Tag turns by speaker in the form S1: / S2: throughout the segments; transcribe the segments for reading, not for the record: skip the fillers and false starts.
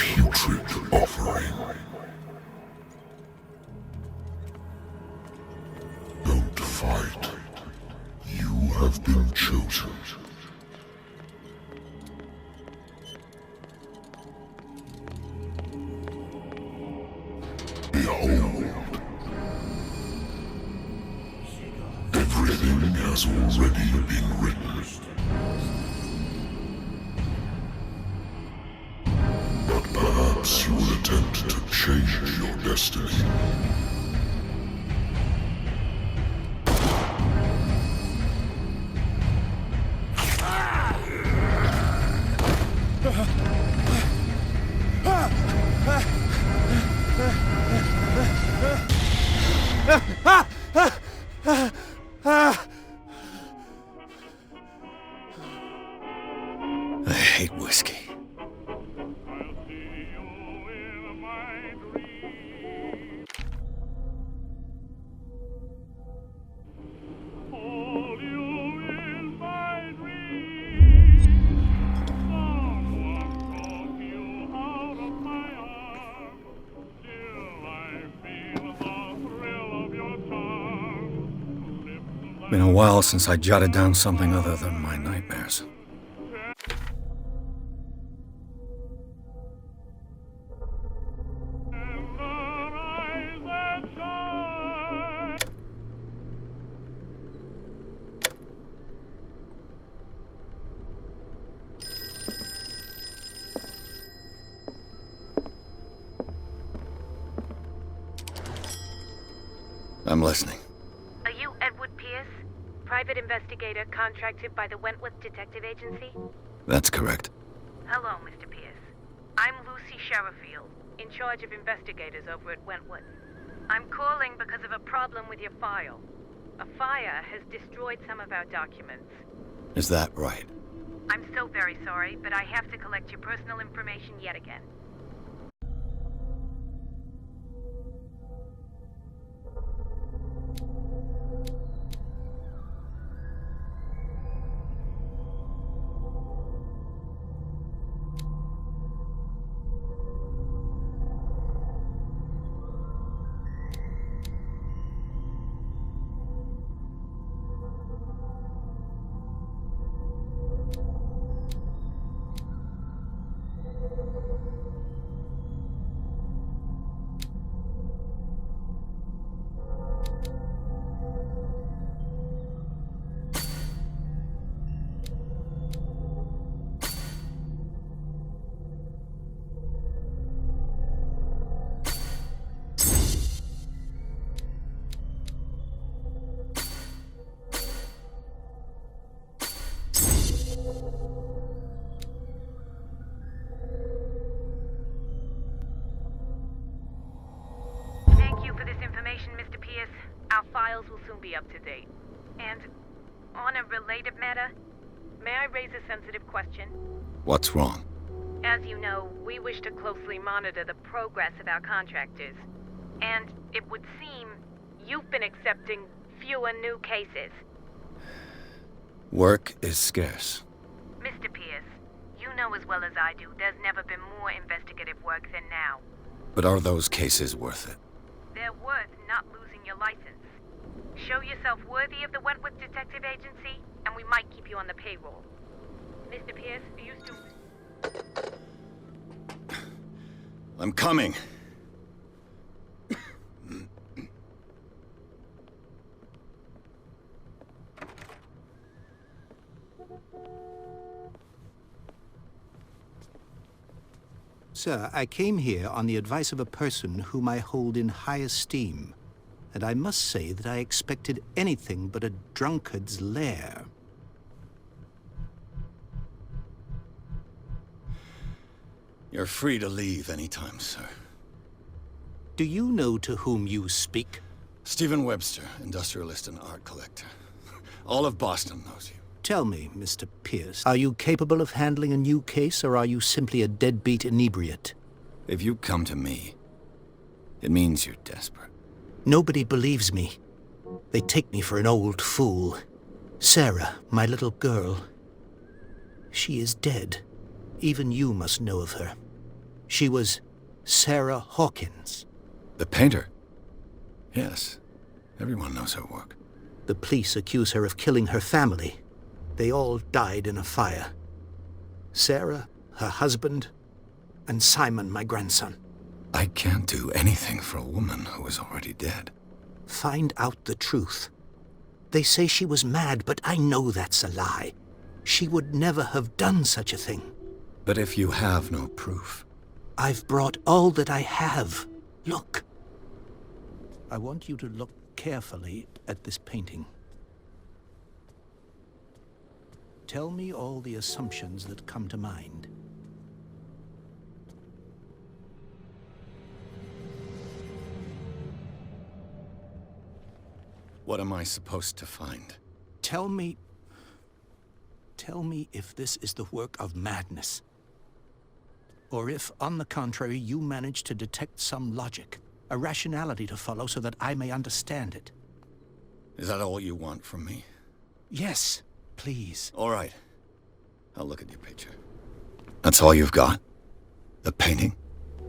S1: putrid offering. Don't fight. You have been chosen. Behold. Everything has already been written. But perhaps you will attempt to change your destiny.
S2: I hate whiskey. Been a while since I jotted down something other than my nightmares. I'm listening.
S3: Are you Edward Pierce? Private investigator contracted by the Wentworth Detective Agency?
S2: That's correct.
S3: Hello, Mr. Pierce. I'm Lucy Sherrifield, in charge of investigators over at Wentworth. I'm calling because of a problem with your file. A fire has destroyed some of our documents.
S2: Is that right?
S3: I'm so very sorry, but I have to collect your personal information yet again. Mr. Pierce, our files will soon be up to date. And on a related matter, may I raise a sensitive question?
S2: What's wrong?
S3: As you know, we wish to closely monitor the progress of our contractors. And it would seem you've been accepting fewer new cases.
S2: Work is scarce.
S3: Mr. Pierce, you know as well as I do, there's never been more investigative work than now.
S2: But are those cases worth it?
S3: They're worth not losing your license. Show yourself worthy of the Wentworth Detective Agency, and we might keep you on the payroll. Mr. Pierce, are you still...
S2: I'm coming.
S4: Sir, I came here on the advice of a person whom I hold in high esteem, and I must say that I expected anything but a drunkard's lair.
S2: You're free to leave anytime, sir.
S4: Do you know to whom you speak?
S2: Stephen Webster, industrialist and art collector. All of Boston knows you.
S4: Tell me, Mr. Pierce, are you capable of handling a new case, or are you simply a deadbeat inebriate?
S2: If you come to me, it means you're desperate.
S4: Nobody believes me. They take me for an old fool. Sarah, my little girl, she is dead. Even you must know of her. She was Sarah Hawkins.
S2: The painter? Yes. Everyone knows her work.
S4: The police accuse her of killing her family. They all died in a fire. Sarah, her husband, and Simon, my grandson.
S2: I can't do anything for a woman who is already dead.
S4: Find out the truth. They say she was mad, but I know that's a lie. She would never have done such a thing.
S2: But if you have no proof...
S4: I've brought all that I have. Look. I want you to look carefully at this painting. Tell me all the assumptions that come to mind.
S2: What am I supposed to find?
S4: Tell me if this is the work of madness. Or if, on the contrary, you manage to detect some logic, a rationality to follow so that I may understand it.
S2: Is that all you want from me?
S4: Yes, please.
S2: All right. I'll look at your picture. That's all you've got? The painting?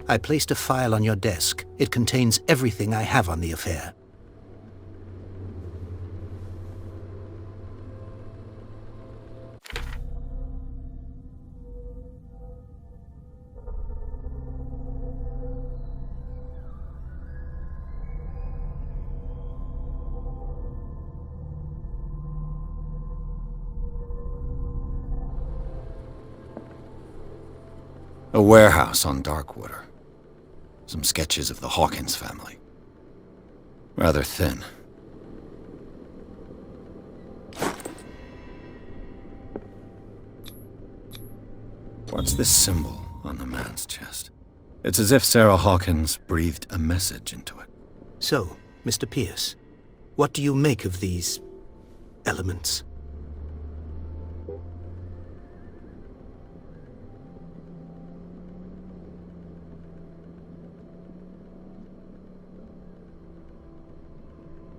S4: I placed a file on your desk. It contains everything I have on the affair.
S2: A warehouse on Darkwater. Some sketches of the Hawkins family. Rather thin. What's this symbol on the man's chest? It's as if Sarah Hawkins breathed a message into it.
S4: So, Mr. Pierce, what do you make of these elements?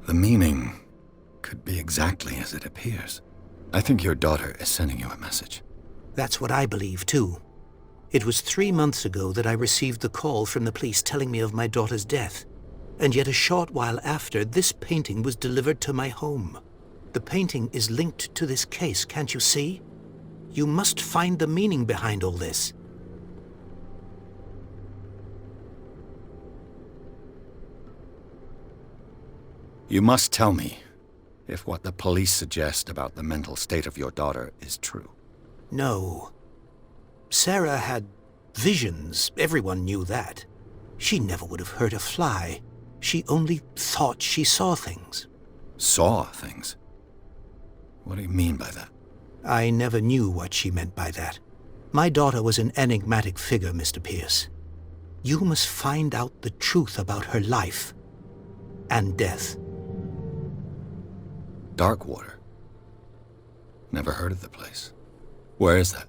S2: The meaning could be exactly as it appears. I think your daughter is sending you a message.
S4: That's what I believe, too. It was 3 months ago that I received the call from the police telling me of my daughter's death. And yet a short while after, this painting was delivered to my home. The painting is linked to this case, can't you see? You must find the meaning behind all this.
S2: You must tell me if what the police suggest about the mental state of your daughter is true.
S4: No. Sarah had visions. Everyone knew that. She never would have hurt a fly. She only thought she saw things.
S2: Saw things? What do you mean by that?
S4: I never knew what she meant by that. My daughter was an enigmatic figure, Mr. Pierce. You must find out the truth about her life and death.
S2: Darkwater? Never heard of the place. Where is that?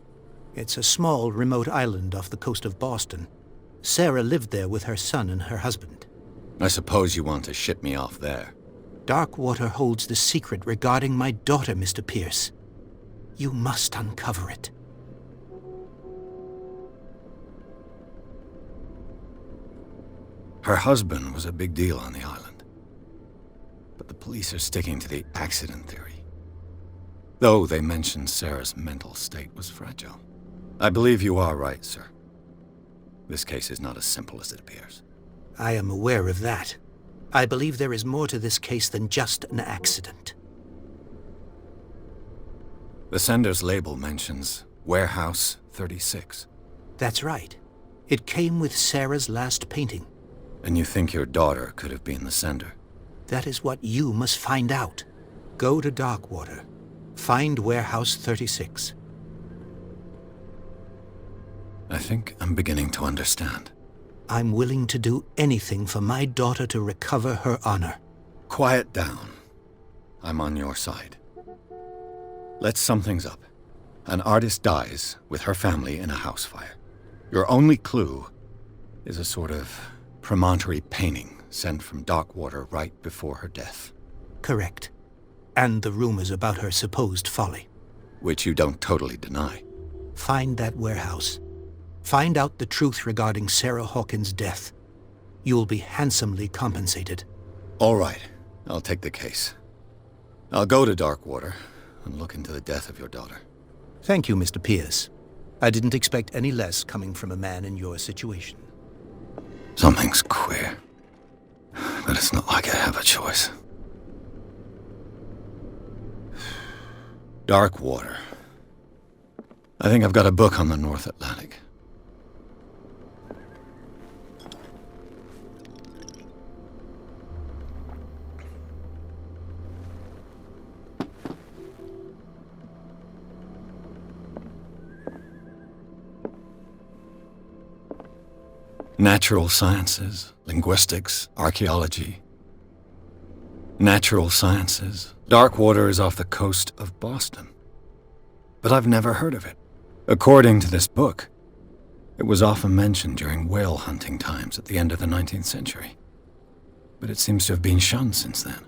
S4: It's a small, remote island off the coast of Boston. Sarah lived there with her son and her husband.
S2: I suppose you want to ship me off there.
S4: Darkwater holds the secret regarding my daughter, Mr. Pierce. You must uncover it.
S2: Her husband was a big deal on the island. But the police are sticking to the accident theory. Though they mentioned Sarah's mental state was fragile. I believe you are right, sir. This case is not as simple as it appears.
S4: I am aware of that. I believe there is more to this case than just an accident.
S2: The sender's label mentions Warehouse 36.
S4: That's right. It came with Sarah's last painting.
S2: And you think your daughter could have been the sender?
S4: That is what you must find out. Go to Darkwater. Find Warehouse 36.
S2: I think I'm beginning to understand.
S4: I'm willing to do anything for my daughter to recover her honor.
S2: Quiet down. I'm on your side. Let's sum things up. An artist dies with her family in a house fire. Your only clue is a sort of promontory painting sent from Darkwater right before her death.
S4: Correct. And the rumors about her supposed folly.
S2: Which you don't totally deny.
S4: Find that warehouse. Find out the truth regarding Sarah Hawkins' death. You'll be handsomely compensated.
S2: All right, I'll take the case. I'll go to Darkwater and look into the death of your daughter.
S4: Thank you, Mr. Pierce. I didn't expect any less coming from a man in your situation.
S2: Something's queer. But it's not like I have a choice. Darkwater. I think I've got a book on the North Atlantic. Natural sciences, linguistics, archaeology. Natural sciences. Darkwater is off the coast of Boston. But I've never heard of it. According to this book, it was often mentioned during whale hunting times at the end of the 19th century. But it seems to have been shunned since then.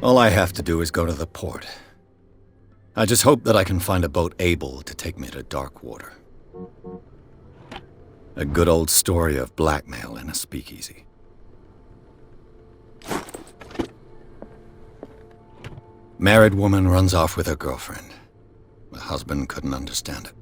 S2: All I have to do is go to the port. I just hope that I can find a boat able to take me to Darkwater. A good old story of blackmail in a speakeasy. Married woman runs off with her girlfriend. The husband couldn't understand it.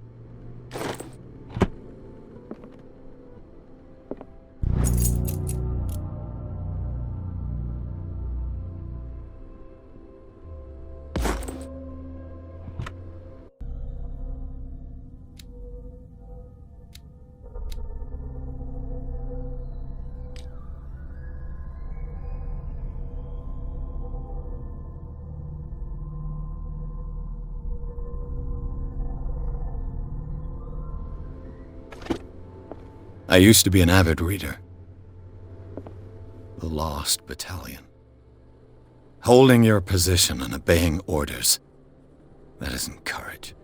S2: I used to be an avid reader. The Lost Battalion. Holding your position and obeying orders. That isn't courage.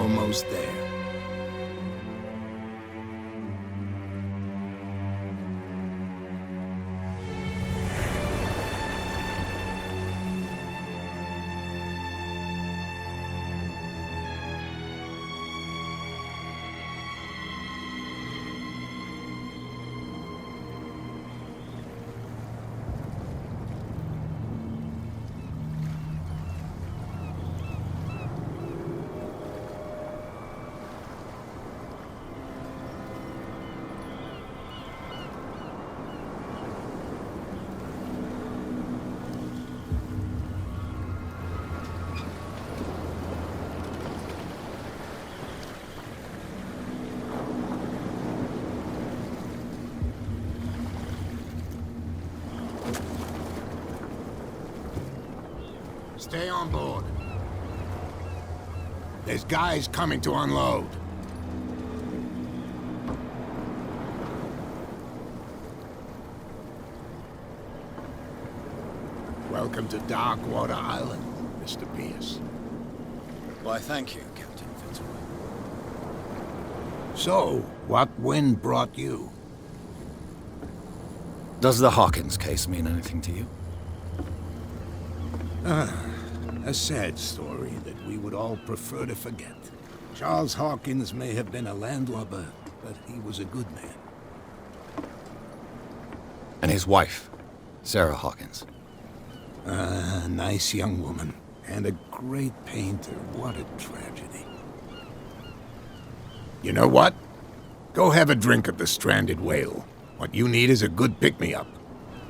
S5: Almost there. Stay on board. There's guys coming to unload. Welcome to Darkwater Island, Mr. Pierce.
S2: Why, thank you, Captain Fitzroy.
S5: So, what wind brought you?
S2: Does the Hawkins case mean anything to you?
S5: A sad story that we would all prefer to forget. Charles Hawkins may have been a landlubber, but he was a good man.
S2: And his wife, Sarah Hawkins.
S5: A nice young woman, and a great painter. What a tragedy. You know what? Go have a drink at the Stranded Whale. What you need is a good pick-me-up.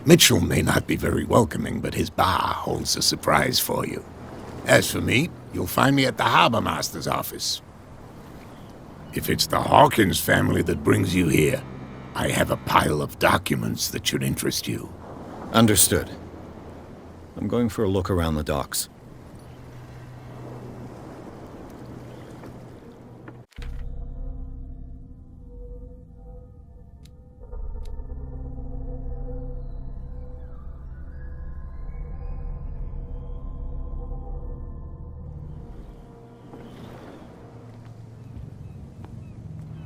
S5: Mitchell may not be very welcoming, but his bar holds a surprise for you. As for me, you'll find me at the Harbor Master's office. If it's the Hawkins family that brings you here, I have a pile of documents that should interest you.
S2: Understood. I'm going for a look around the docks.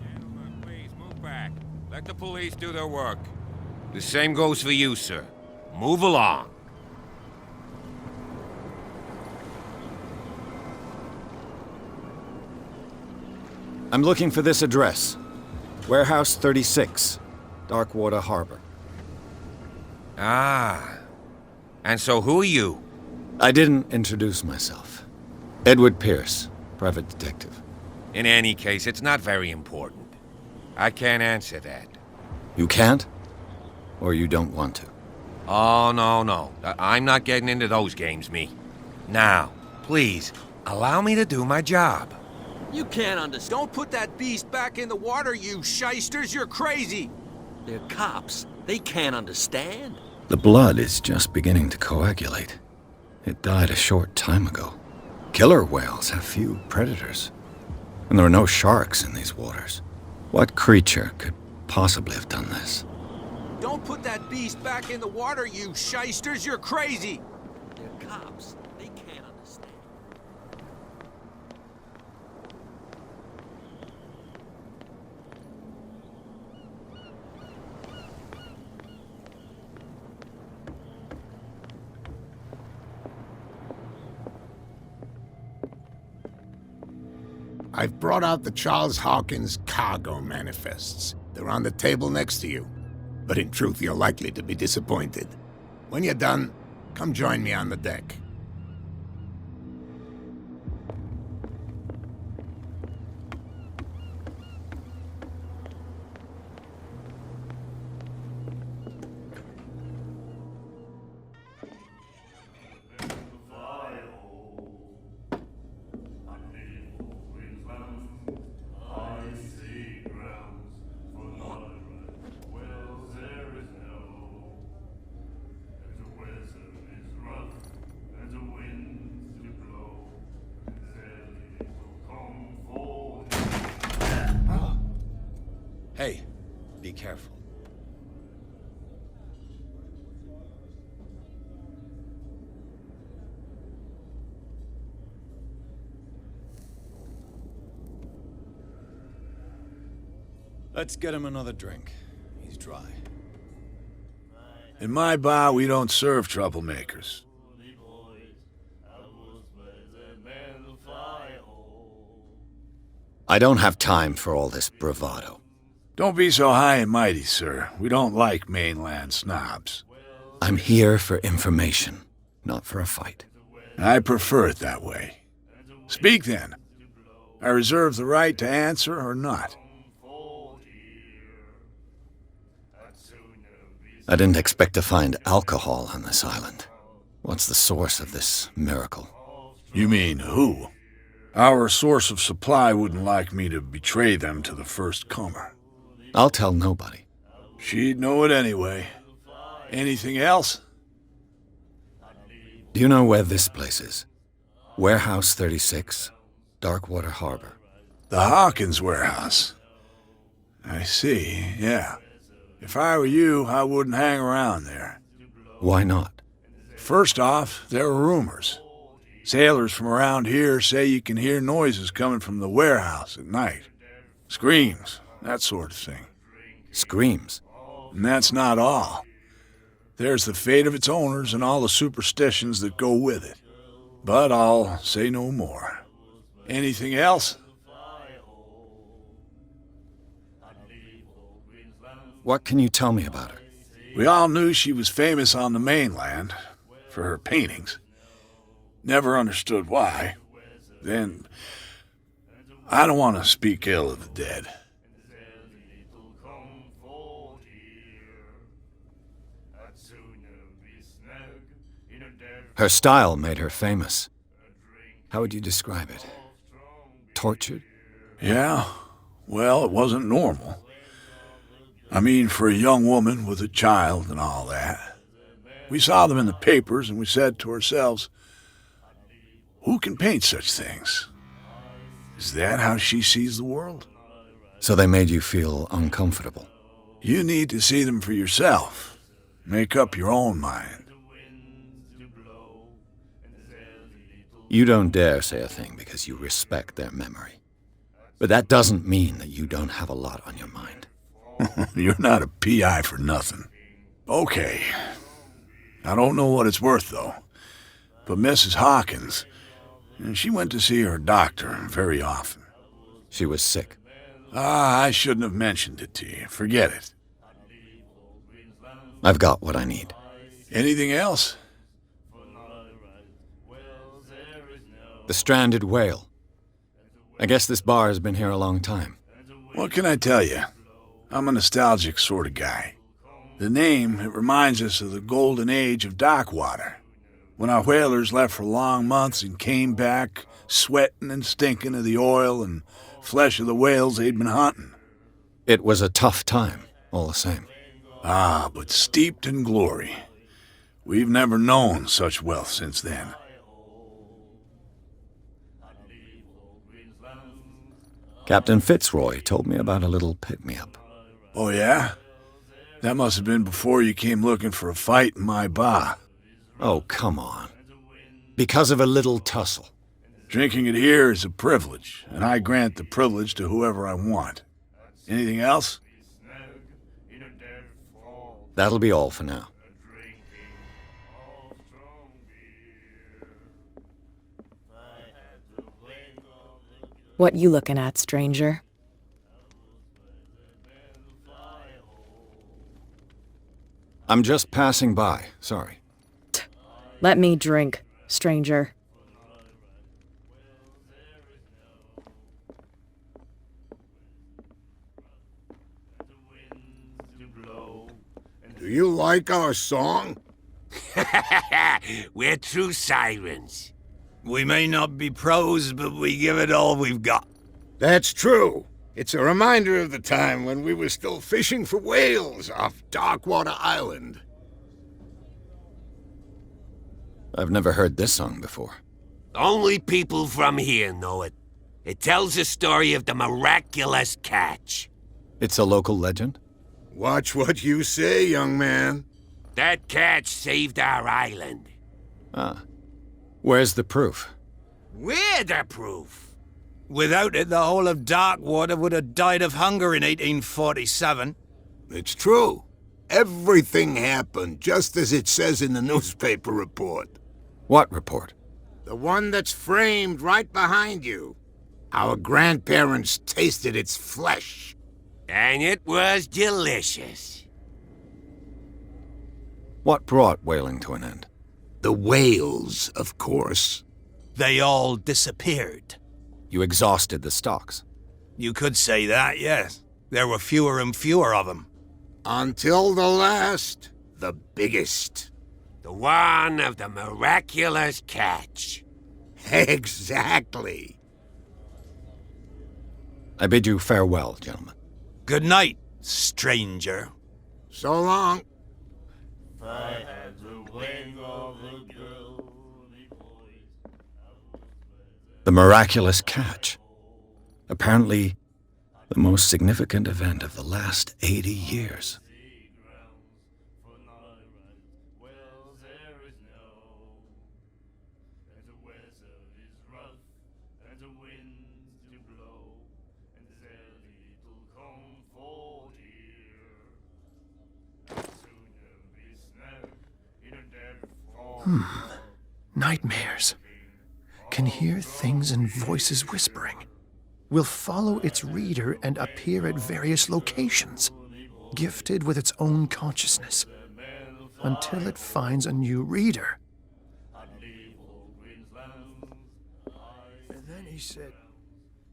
S6: Gentlemen, please move back. Let the police do their work. The same goes for you, sir. Move along.
S2: I'm looking for this address. Warehouse 36, Darkwater Harbor.
S6: Ah. And so who are you?
S2: I didn't introduce myself. Edward Pierce, private detective.
S6: In any case, it's not very important. I can't answer that.
S2: You can't? Or you don't want to?
S6: Oh, no. I'm not getting into those games, me. Now, please, allow me to do my job.
S7: You can't understand. Don't put that beast back in the water, you shysters! You're crazy! They're cops. They can't understand.
S2: The blood is just beginning to coagulate. It died a short time ago. Killer whales have few predators. And there are no sharks in these waters. What creature could possibly have done this?
S7: Don't put that beast back in the water, you shysters! You're crazy! They're cops. They can't understand.
S5: I've brought out the Charles Hawkins cargo manifests. They're on the table next to you. But in truth, you're likely to be disappointed. When you're done, come join me on the deck.
S2: Hey, be careful. Let's get him another drink. He's dry.
S8: In my bar, we don't serve troublemakers.
S2: I don't have time for all this bravado.
S8: Don't be so high and mighty, sir. We don't like mainland snobs.
S2: I'm here for information, not for a fight.
S8: I prefer it that way. Speak then. I reserve the right to answer or not.
S2: I didn't expect to find alcohol on this island. What's the source of this miracle?
S8: You mean who? Our source of supply wouldn't like me to betray them to the first comer.
S2: I'll tell nobody.
S8: She'd know it anyway. Anything else?
S2: Do you know where this place is? Warehouse 36, Darkwater Harbor.
S8: The Hawkins warehouse. I see, yeah. If I were you, I wouldn't hang around there.
S2: Why not?
S8: First off, there are rumors. Sailors from around here say you can hear noises coming from the warehouse at night. Screams, that sort of thing.
S2: Screams?
S8: And that's not all. There's the fate of its owners and all the superstitions that go with it. But I'll say no more. Anything else?
S2: What can you tell me about her?
S8: We all knew she was famous on the mainland for her paintings. Never understood why. Then, I don't want to speak ill of the dead.
S2: Her style made her famous. How would you describe it? Tortured?
S8: Yeah, well, it wasn't normal. I mean, for a young woman with a child and all that. We saw them in the papers and we said to ourselves, who can paint such things? Is that how she sees the world?
S2: So they made you feel uncomfortable?
S8: You need to see them for yourself. Make up your own mind.
S2: You don't dare say a thing because you respect their memory. But that doesn't mean that you don't have a lot on your mind.
S8: You're not a PI for nothing. Okay. I don't know what it's worth, though. But Mrs. Hawkins, she went to see her doctor very often.
S2: She was sick.
S8: I shouldn't have mentioned it to you. Forget it.
S2: I've got what I need.
S8: Anything else?
S2: The stranded whale. I guess this bar has been here a long time.
S8: What can I tell you? I'm a nostalgic sort of guy. The name, it reminds us of the golden age of Darkwater, when our whalers left for long months and came back sweating and stinking of the oil and flesh of the whales they'd been hunting.
S2: It was a tough time, all the same.
S8: Ah, but steeped in glory. We've never known such wealth since then.
S2: Captain Fitzroy told me about a little pick-me-up.
S8: Oh, yeah? That must have been before you came looking for a fight in my bar.
S2: Oh, come on. Because of a little tussle.
S8: Drinking it here is a privilege, and I grant the privilege to whoever I want. Anything else?
S2: That'll be all for now.
S9: What you looking at, stranger?
S2: I'm just passing by, sorry.
S9: Let me drink, stranger.
S5: Do you like our song?
S6: We're true sirens.
S7: We may not be pros, but we give it all we've got.
S5: That's true. It's a reminder of the time when we were still fishing for whales off Darkwater Island.
S2: I've never heard this song before.
S6: Only people from here know it. It tells the story of the miraculous catch.
S2: It's a local legend?
S5: Watch what you say, young man.
S6: That catch saved our island.
S2: Ah. Where's the proof?
S6: We're the proof.
S7: Without it, the whole of Darkwater would have died of hunger in 1847.
S5: It's true. Everything happened just as it says in the newspaper report.
S2: What report?
S5: The one that's framed right behind you. Our grandparents tasted its flesh.
S6: And it was delicious.
S2: What brought whaling to an end?
S5: The whales, of course.
S7: They all disappeared.
S2: You exhausted the stocks.
S7: You could say that, yes. There were fewer and fewer of them.
S5: Until the last, the biggest.
S6: The one of the miraculous catch.
S5: Exactly.
S2: I bid you farewell, gentlemen.
S7: Good night, stranger.
S5: So long.
S2: The miraculous catch. Apparently, the most significant event of the last 80 years.
S10: Nightmares. can hear things and voices whispering, will follow its reader and appear at various locations, gifted with its own consciousness, until it finds a new reader.
S11: And then he said,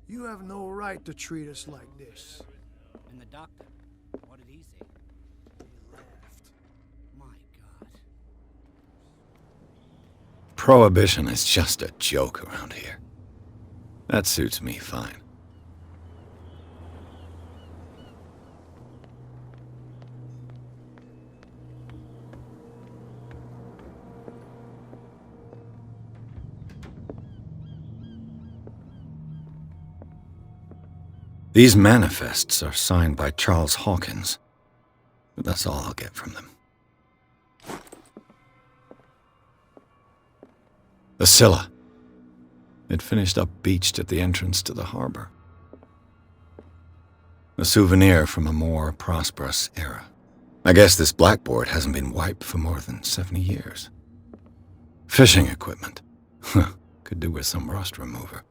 S11: "You have no right to treat us like this."
S12: And the doctor, what did he say?
S11: He laughed.
S12: My God.
S2: Prohibition is just a joke around here. That suits me fine. These manifests are signed by Charles Hawkins, but that's all I'll get from them. The Scylla. It finished up beached at the entrance to the harbor. A souvenir from a more prosperous era. I guess this blackboard hasn't been wiped for more than 70 years. Fishing equipment. Could do with some rust remover.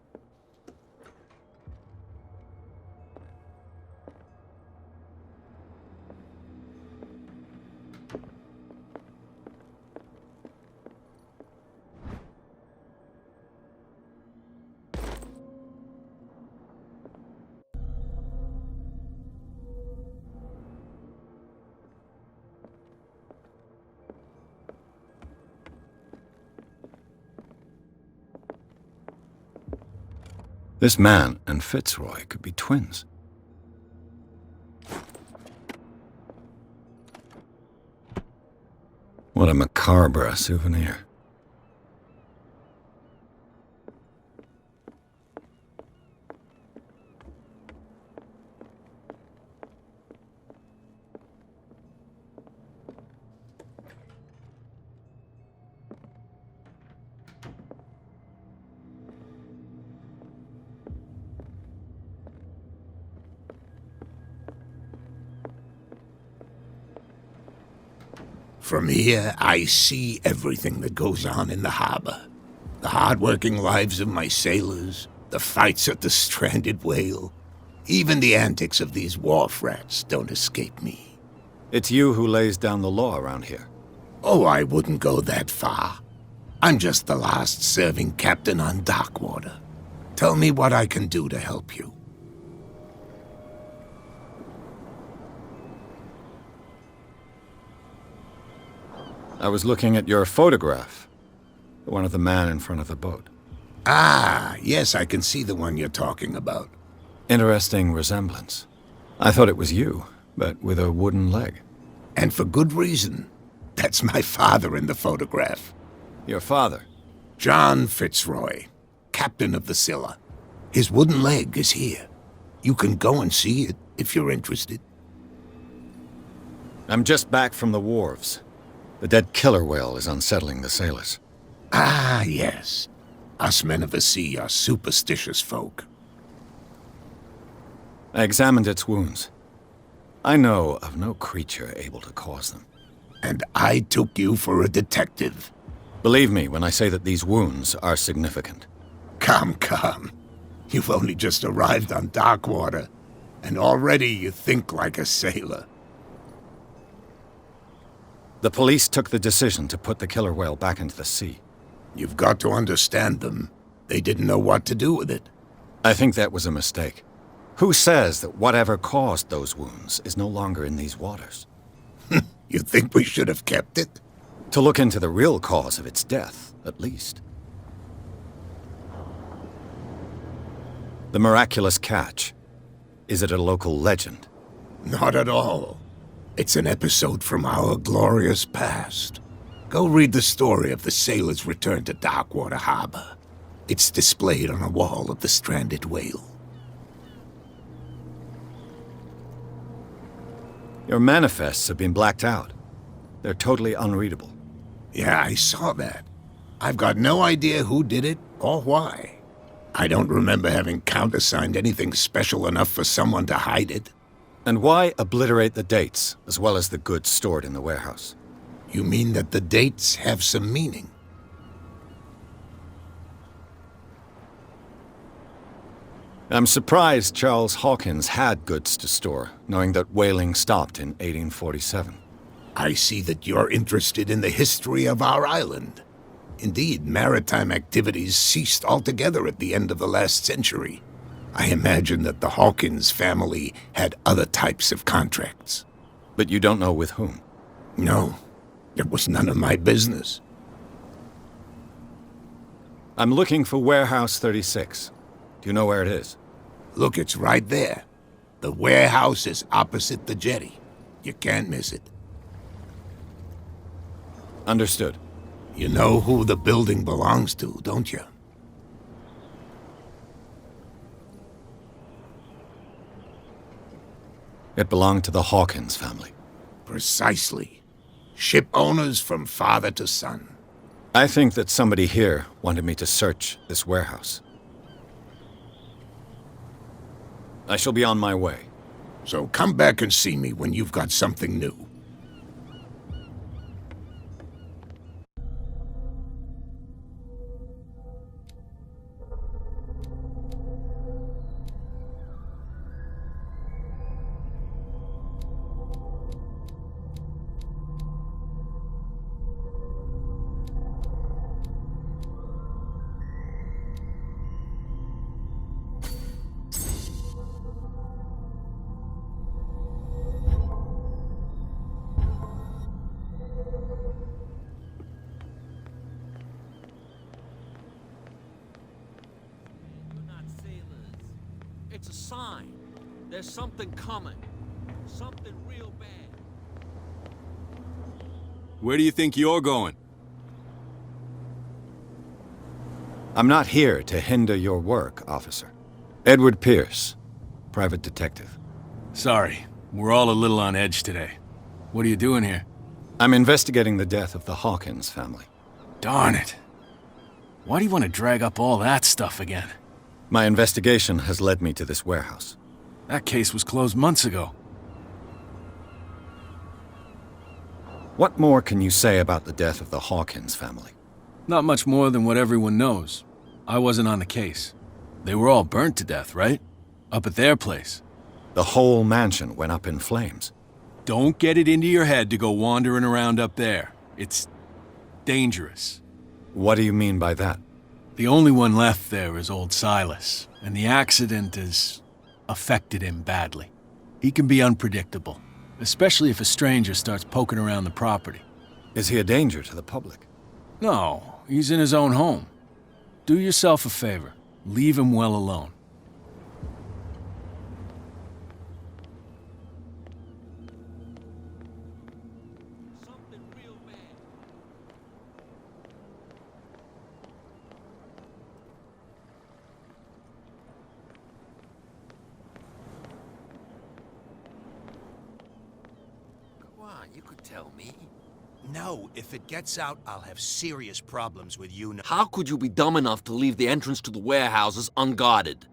S2: This man and Fitzroy could be twins. What a macabre souvenir.
S5: From here, I see everything that goes on in the harbor. The hard-working lives of my sailors, the fights at the stranded whale. Even the antics of these wharf rats don't escape me.
S2: It's you who lays down the law around here.
S5: Oh, I wouldn't go that far. I'm just the last serving captain on Darkwater. Tell me what I can do to help you.
S2: I was looking at your photograph. One of the man in front of the boat.
S5: Ah, yes, I can see the one you're talking about.
S2: Interesting resemblance. I thought it was you, but with a wooden leg.
S5: And for good reason. That's my father in the photograph.
S2: Your father?
S5: John Fitzroy, captain of the Scylla. His wooden leg is here. You can go and see it if you're interested.
S2: I'm just back from the wharves. The dead killer whale is unsettling the sailors.
S5: Ah, yes. Us men of the sea are superstitious folk.
S2: I examined its wounds. I know of no creature able to cause them.
S5: And I took you for a detective.
S2: Believe me when I say that these wounds are significant.
S5: Come. You've only just arrived on Darkwater, and already you think like a sailor.
S2: The police took the decision to put the killer whale back into the sea.
S5: You've got to understand them. They didn't know what to do with it.
S2: I think that was a mistake. Who says that whatever caused those wounds is no longer in these waters?
S5: You think we should have kept it?
S2: To look into the real cause of its death, at least. The miraculous catch. Is it a local legend?
S5: Not at all. It's an episode from our glorious past. Go read the story of the sailors' return to Darkwater Harbor. It's displayed on a wall of the stranded whale.
S2: Your manifests have been blacked out. They're totally unreadable.
S5: Yeah, I saw that. I've got no idea who did it or why. I don't remember having countersigned anything special enough for someone to hide it.
S2: And why obliterate the dates, as well as the goods stored in the warehouse?
S5: You mean that the dates have some meaning?
S2: I'm surprised Charles Hawkins had goods to store, knowing that whaling stopped in 1847.
S5: I see that you're interested in the history of our island. Indeed, maritime activities ceased altogether at the end of the last century. I imagine that the Hawkins family had other types of contracts.
S2: But you don't know with whom?
S5: No, it was none of my business.
S2: I'm looking for Warehouse 36. Do you know where it is?
S5: Look, it's right there. The warehouse is opposite the jetty. You can't miss it.
S2: Understood.
S5: You know who the building belongs to, don't you?
S2: It belonged to the Hawkins family.
S5: Precisely. Ship owners from father to son.
S2: I think that somebody here wanted me to search this warehouse. I shall be on my way.
S5: So come back and see me when you've got something new.
S7: It's a sign. There's something coming. Something real bad.
S13: Where do you think you're going?
S2: I'm not here to hinder your work, officer. Edward Pierce, private detective.
S13: Sorry, we're all a little on edge today. What are you doing here?
S2: I'm investigating the death of the Hawkins family.
S13: Darn it. Why do you want to drag up all that stuff again?
S2: My investigation has led me to this warehouse.
S13: That case was closed months ago.
S2: What more can you say about the death of the Hawkins family?
S13: Not much more than what everyone knows. I wasn't on the case. They were all burnt to death, right? Up at their place.
S2: The whole mansion went up in flames.
S13: Don't get it into your head to go wandering around up there. It's dangerous.
S2: What do you mean by that?
S13: The only one left there is old Silas, and the accident has affected him badly. He can be unpredictable, especially if a stranger starts poking around the property.
S2: Is he a danger to the public?
S13: No, he's in his own home. Do yourself a favor. Leave him well alone.
S7: Something real bad.
S14: Come on, you could tell me.
S4: No, if it gets out, I'll have serious problems with you now.
S7: How could you be dumb enough to leave the entrance to the warehouses unguarded?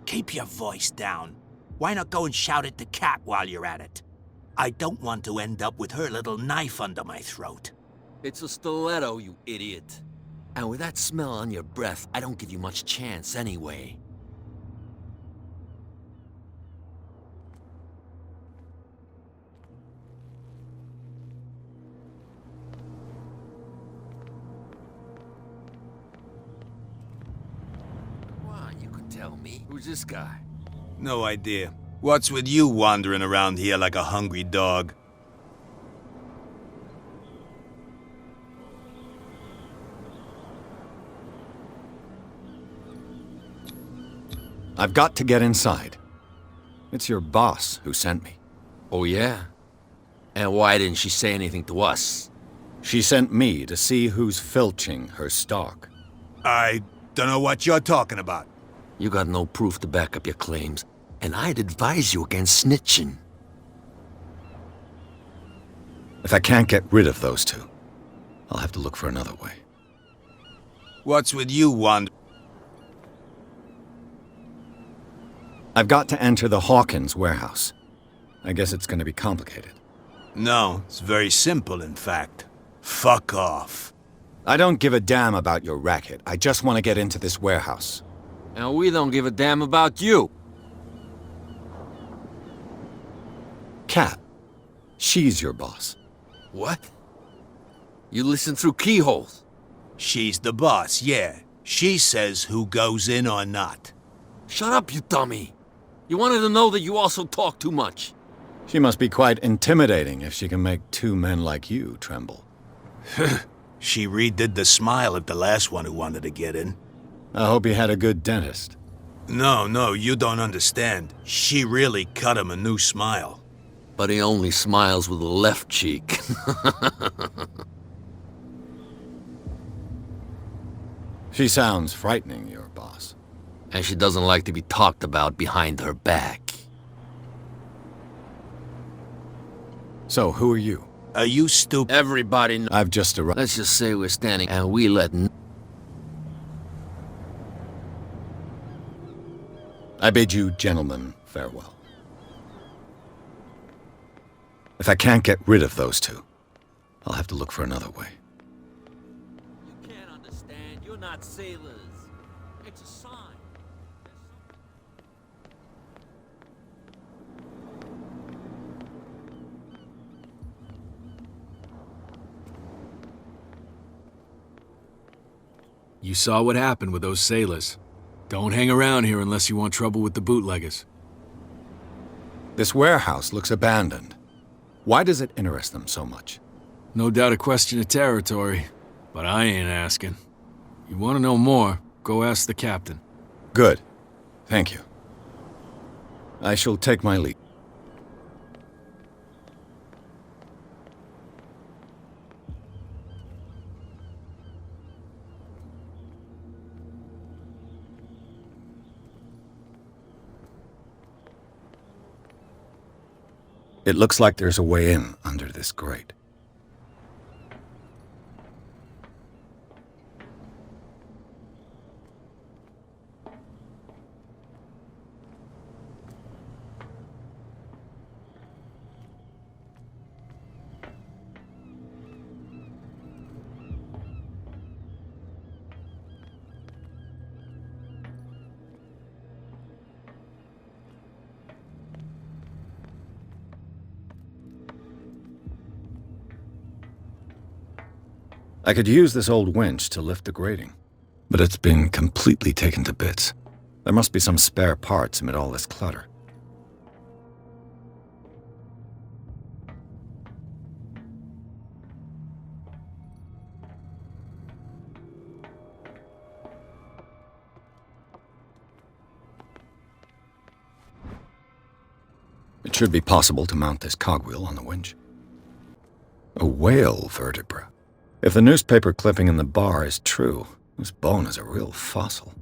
S4: Keep your voice down. Why not go and shout at the cat while you're at it? I don't want to end up with her little knife under my throat.
S7: It's a stiletto, you idiot. And with that smell on your breath, I don't give you much chance anyway.
S14: Come on, you could tell me.
S7: Who's this guy?
S15: No idea. What's with you wandering around here like a hungry dog?
S2: I've got to get inside. It's your boss who sent me.
S7: Oh, yeah? And why didn't she say anything to us?
S2: She sent me to see who's filching her stock.
S15: I don't know what you're talking about.
S7: You got no proof to back up your claims, and I'd advise you against snitching.
S2: If I can't get rid of those two, I'll have to look for another way.
S15: What's with you,
S2: I've got to enter the Hawkins warehouse. I guess it's going to be complicated.
S15: No, it's very simple, in fact. Fuck off.
S2: I don't give a damn about your racket. I just want to get into this warehouse.
S7: And we don't give a damn about you.
S2: Kat, she's your boss.
S7: What? You listen through keyholes.
S15: She's the boss, yeah. She says who goes in or not.
S7: Shut up, you dummy. You wanted to know that you also talk too much.
S2: She must be quite intimidating if she can make two men like you tremble.
S15: She redid the smile of the last one who wanted to get in.
S2: I hope he had a good dentist.
S15: No, you don't understand. She really cut him a new smile.
S7: But he only smiles with the left cheek.
S2: She sounds frightening, your boss.
S7: And she doesn't like to be talked about behind her back.
S2: So, who are you?
S15: Are you stupid?
S7: Everybody knows.
S2: I've just arrived.
S7: Let's just say we're standing and we let...
S2: I bid you gentlemen farewell. If I can't get rid of those two, I'll have to look for another way.
S7: You can't understand. You're not sailors. It's a sign.
S13: You saw what happened with those sailors. Don't hang around here unless you want trouble with the bootleggers.
S2: This warehouse looks abandoned. Why does it interest them so much?
S13: No doubt a question of territory, but I ain't asking. You want to know more, go ask the captain.
S2: Good. Thank you. I shall take my leave. It looks like there's a way in under this grate. I could use this old winch to lift the grating, but it's been completely taken to bits. There must be some spare parts amid all this clutter. It should be possible to mount this cogwheel on the winch. A whale vertebra. If the newspaper clipping in the bar is true, this bone is a real fossil.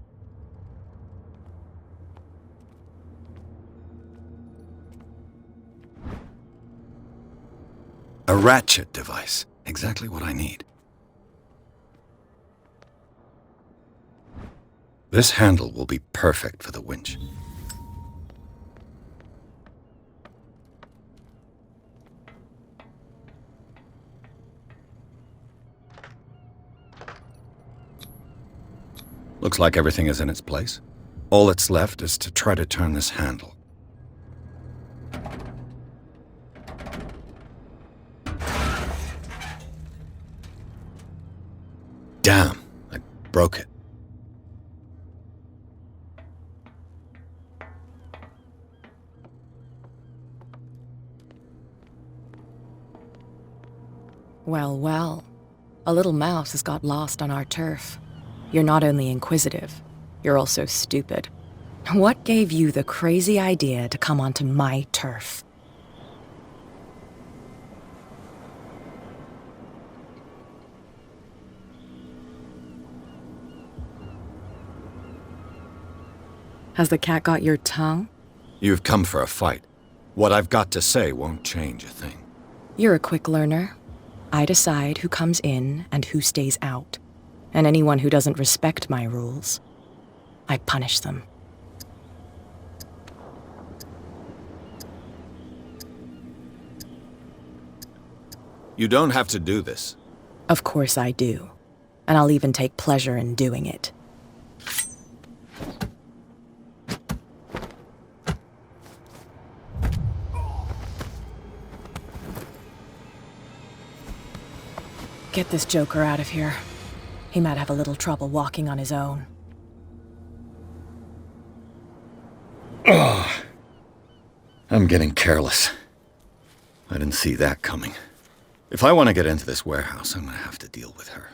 S2: A ratchet device. Exactly what I need. This handle will be perfect for the winch. Looks like everything is in its place. All that's left is to try to turn this handle. Damn, I broke it.
S9: Well, well. A little mouse has got lost on our turf. You're not only inquisitive, you're also stupid. What gave you the crazy idea to come onto my turf? Has the cat got your tongue?
S2: You've come for a fight. What I've got to say won't change a thing.
S9: You're a quick learner. I decide who comes in and who stays out. And anyone who doesn't respect my rules, I punish them.
S2: You don't have to do this.
S9: Of course I do. And I'll even take pleasure in doing it. get this joker out of here. He might have a little trouble walking on his own.
S2: Ugh. I'm getting careless. I didn't see that coming. If I want to get into this warehouse, I'm going to have to deal with her.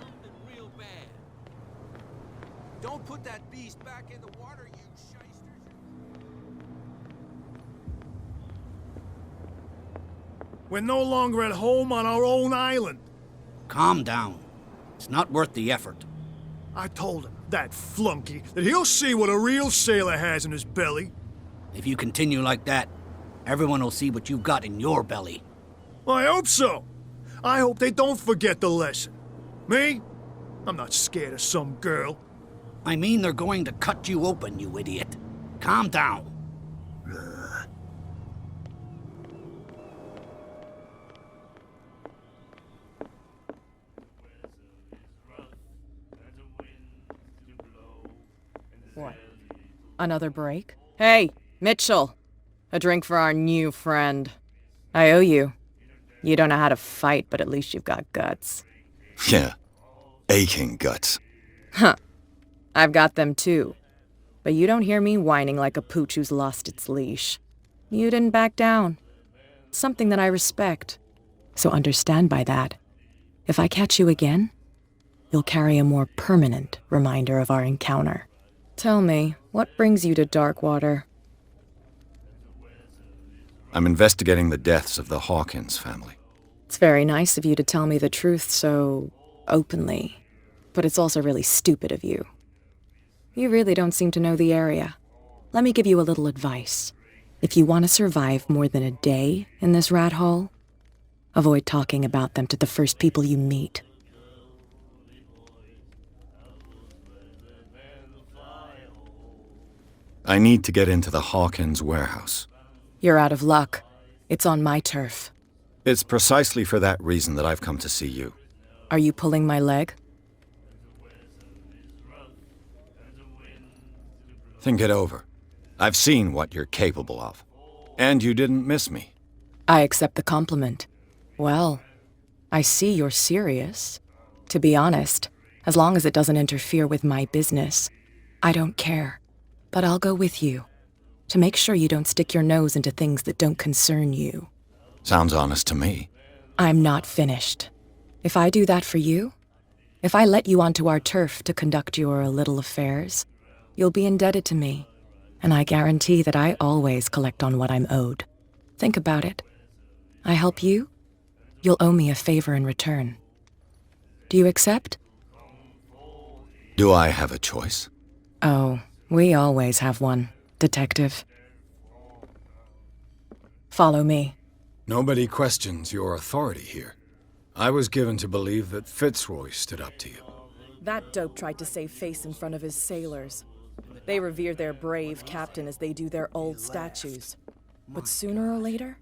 S7: Something real bad. Don't put that beast back in the water, you shysters.
S11: We're no longer at home on our own island.
S12: Calm down. It's not worth the effort.
S11: I told him, that flunky, that he'll see what a real sailor has in his belly.
S12: If you continue like that, everyone will see what you've got in your belly.
S11: I hope so. I hope they don't forget the lesson. Me? I'm not scared of some girl.
S12: I mean they're going to cut you open, you idiot. Calm down.
S9: What? Another break? Hey, Mitchell! A drink for our new friend. I owe you. You don't know how to fight, but at least you've got guts.
S2: Yeah. Aching guts.
S9: Huh. I've got them too. But you don't hear me whining like a pooch who's lost its leash. You didn't back down. Something that I respect. So understand by that. If I catch you again, you'll carry a more permanent reminder of our encounter. Tell me, what brings you to Darkwater?
S2: I'm investigating the deaths of the Hawkins family.
S9: It's very nice of you to tell me the truth so openly, but it's also really stupid of you. You really don't seem to know the area. Let me give you a little advice. If you want to survive more than a day in this rat hole, avoid talking about them to the first people you meet.
S2: I need to get into the Hawkins warehouse.
S9: You're out of luck. It's on my turf.
S2: It's precisely for that reason that I've come to see you.
S9: Are you pulling my leg?
S2: Think it over. I've seen what you're capable of. And you didn't miss me.
S9: I accept the compliment. Well, I see you're serious. To be honest, as long as it doesn't interfere with my business, I don't care. But I'll go with you, to make sure you don't stick your nose into things that don't concern you.
S2: Sounds honest to me.
S9: I'm not finished. If I do that for you, if I let you onto our turf to conduct your little affairs, you'll be indebted to me, and I guarantee that I always collect on what I'm owed. Think about it. I help you, you'll owe me a favor in return. Do you accept?
S2: Do I have a choice?
S9: Oh, we always have one, Detective. Follow me.
S2: Nobody questions your authority here. I was given to believe that Fitzroy stood up to you.
S9: That dope tried to save face in front of his sailors. They revere their brave captain as they do their old statues. But sooner or later,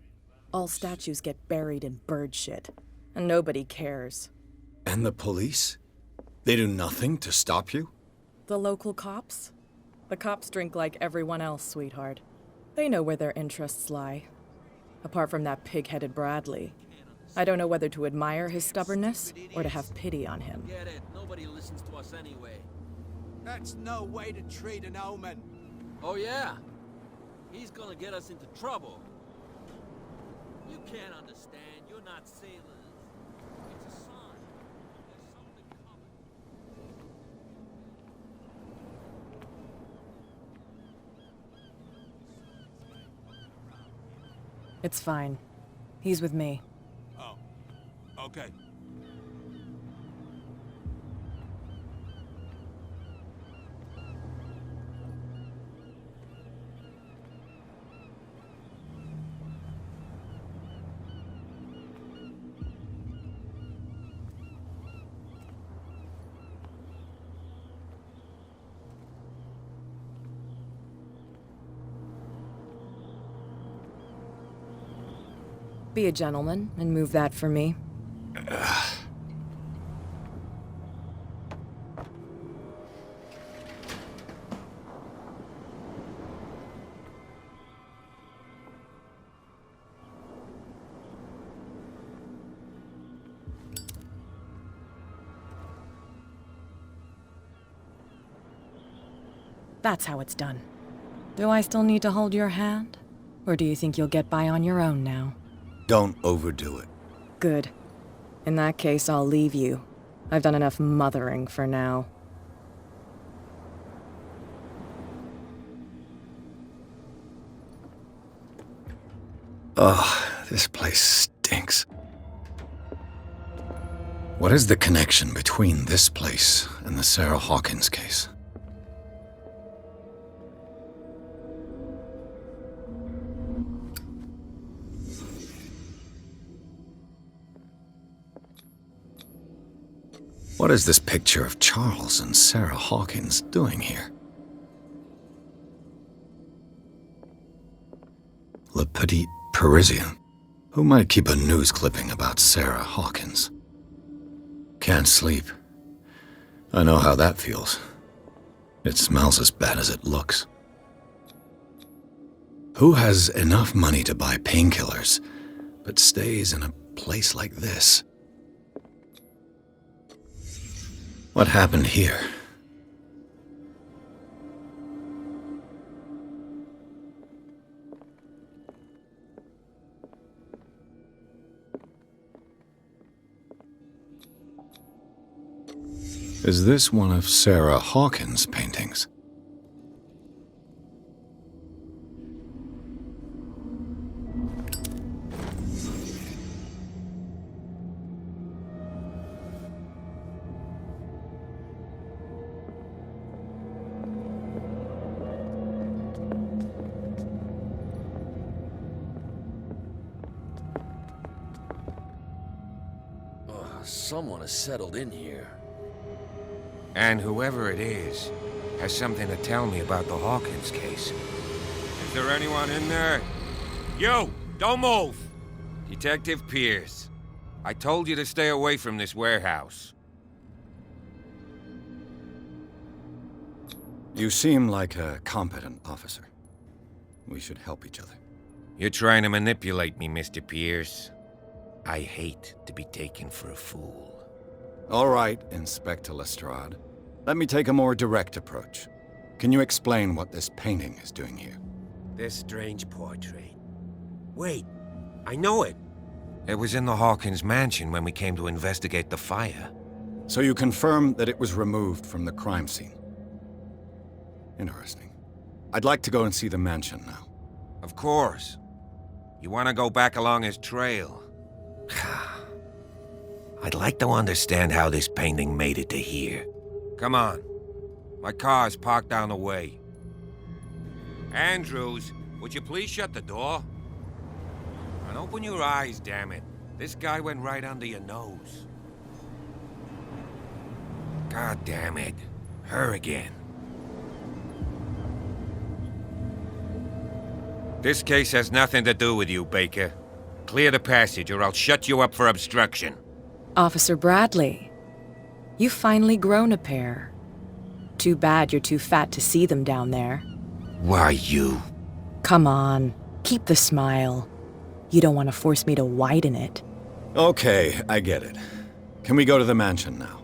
S9: all statues get buried in bird shit, and nobody cares.
S2: And the police? They do nothing to stop you?
S9: The local cops? The cops drink like everyone else, sweetheart. They know where their interests lie. Apart from that pig-headed Bradley, I don't know whether to admire his stubbornness or to have pity on him.
S7: Get it? Nobody listens to us anyway.
S15: That's no way to treat an omen.
S7: Oh yeah? He's gonna get us into trouble. You can't understand. You're not sailors. It's a sign. There's something coming.
S9: It's fine. He's with me.
S15: Oh, okay.
S9: Be a gentleman and move that for me. That's how it's done. Do I still need to hold your hand? Or do you think you'll get by on your own now?
S2: Don't overdo it.
S9: Good. In that case, I'll leave you. I've done enough mothering for now.
S2: Ugh, this place stinks. What is the connection between this place and the Sarah Hawkins case? What is this picture of Charles and Sarah Hawkins doing here? Le Petit Parisien. Who might keep a news clipping about Sarah Hawkins? Can't sleep. I know how that feels. It smells as bad as it looks. Who has enough money to buy painkillers, but stays in a place like this? What happened here? Is this one of Sarah Hawkins' paintings?
S14: Someone has settled in here.
S6: And whoever it is has something to tell me about the Hawkins case. Is there anyone in there? You! Don't move! Detective Pierce. I told you to stay away from this warehouse.
S2: You seem like a competent officer. We should help each other.
S6: You're trying to manipulate me, Mr. Pierce. I hate to be taken for a fool.
S2: All right, Inspector Lestrade. Let me take a more direct approach. Can you explain what this painting is doing here?
S6: This strange portrait. Wait, I know it. It was in the Hawkins mansion when we came to investigate the fire.
S2: So you confirm that it was removed from the crime scene? Interesting. I'd like to go and see the mansion now.
S6: Of course. You want to go back along his trail? I'd like to understand how this painting made it to here. Come on. My car's parked down the way. Andrews, would you please shut the door? And open your eyes, damn it. This guy went right under your nose. God damn it. Her again. This case has nothing to do with you, Baker. Clear the passage or I'll shut you up for obstruction.
S9: Officer Bradley, you've finally grown a pair. Too bad you're too fat to see them down there.
S6: Why, you?
S9: Come on, keep the smile. You don't want to force me to widen it.
S2: Okay, I get it. Can we go to the mansion now?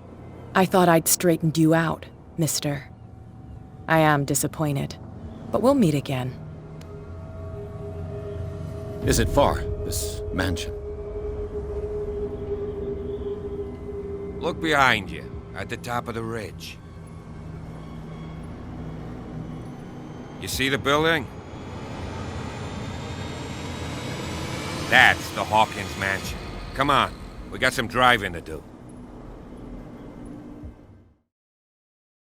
S9: I thought I'd straightened you out, mister. I am disappointed, but we'll meet again.
S2: Is it far, this mansion?
S6: Look behind you, at the top of the ridge. You see the building? That's the Hawkins mansion. Come on, we got some driving to do.